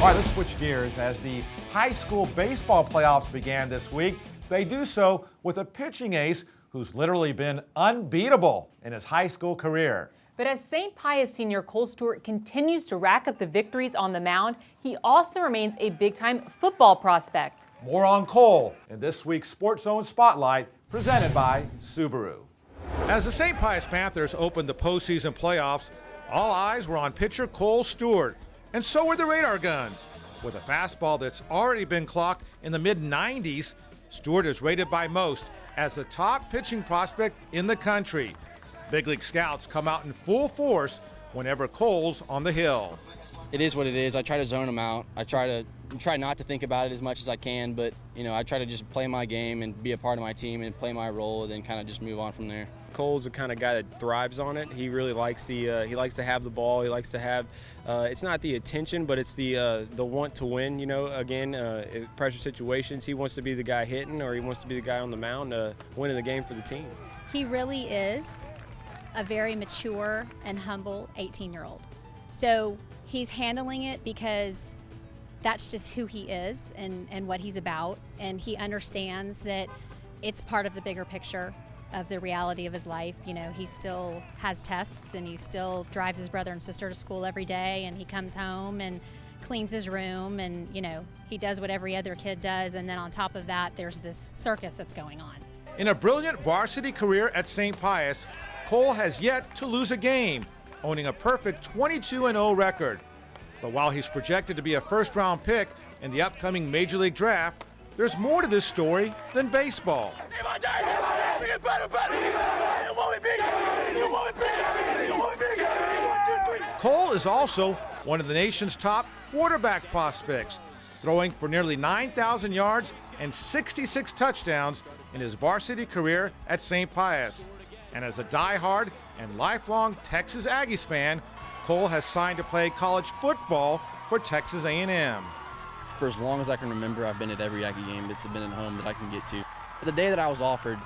All right, let's switch gears. As the high school baseball playoffs began this week, they do so with a pitching ace who's literally been unbeatable in his high school career. But as St. Pius senior Kohl Stewart continues to rack up the victories on the mound, he also remains a big-time football prospect. More on Kohl in this week's Sports Zone Spotlight, presented by Subaru. As the St. Pius Panthers opened the postseason playoffs, all eyes were on pitcher Kohl Stewart, and so were the radar guns. With a fastball that's already been clocked in the mid-90s, Stewart is rated by most as the top pitching prospect in the country. Big league scouts come out in full force whenever Kohl's on the hill. It is what it is. I try to zone them out. I try not to think about it as much as I can, but I try to just play my game and be a part of my team and play my role, and then kind of just move on from there. Kohl's the kind of guy that thrives on it. He really likes he likes to have the ball. He likes to have it's not the attention, but it's the want to win. In pressure situations, he wants to be the guy hitting, or he wants to be the guy on the mound winning the game for the team. He really is a very mature and humble 18-year-old. So he's handling it because that's just who he is and what he's about, and he understands that it's part of the bigger picture of the reality of his life. He still has tests, and he still drives his brother and sister to school every day, and he comes home and cleans his room, and he does what every other kid does, and then on top of that there's this circus that's going on. In a brilliant varsity career at St. Pius, Kohl has yet to lose a game, owning a perfect 22-0 record. But while he's projected to be a first-round pick in the upcoming Major League Draft, there's more to this story than baseball. Kohl is also one of the nation's top quarterback prospects, throwing for nearly 9,000 yards and 66 touchdowns in his varsity career at St. Pius. And as a diehard and lifelong Texas Aggies fan, Kohl has signed to play college football for Texas A&M. For as long as I can remember, I've been at every Aggie game that's been at home that I can get to. The day that I was offered,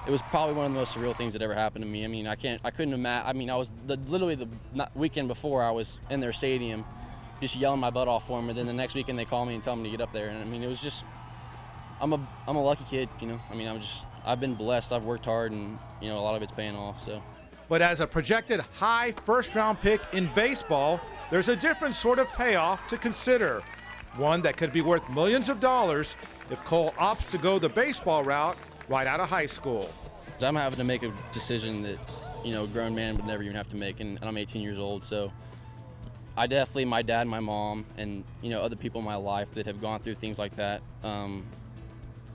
it was probably one of the most surreal things that ever happened to me. I couldn't imagine. I was literally the weekend before, I was in their stadium just yelling my butt off for them, and then the next weekend they call me and tell me to get up there. And it was just, I'm a lucky kid, I've been blessed. I've worked hard, and a lot of it's paying off. So. But as a projected high first-round pick in baseball, there's a different sort of payoff to consider. One that could be worth millions of dollars if Kohl opts to go the baseball route right out of high school. I'm having to make a decision that, a grown man would never even have to make, and I'm 18 years old, so I definitely, my dad, my mom, and, other people in my life that have gone through things like that,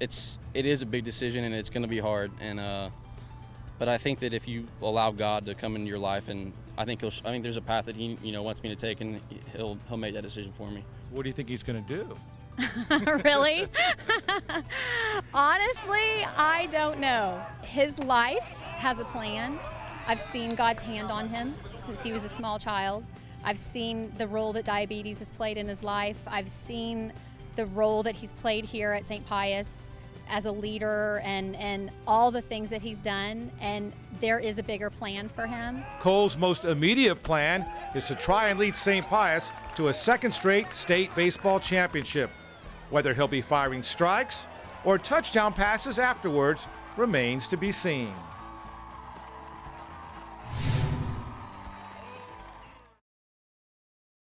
it is a big decision, and it's going to be hard, but I think that if you allow God to come into your life, and I think there's a path that he wants me to take, and he'll make that decision for me. What do you think he's going to do? Really? Honestly, I don't know. His life has a plan. I've seen God's hand on him since he was a small child. I've seen the role that diabetes has played in his life. I've seen the role that he's played here at St. Pius as a leader, and all the things that he's done, and there is a bigger plan for him. Kohl's most immediate plan is to try and lead St. Pius to a second straight state baseball championship. Whether he'll be firing strikes or touchdown passes afterwards remains to be seen.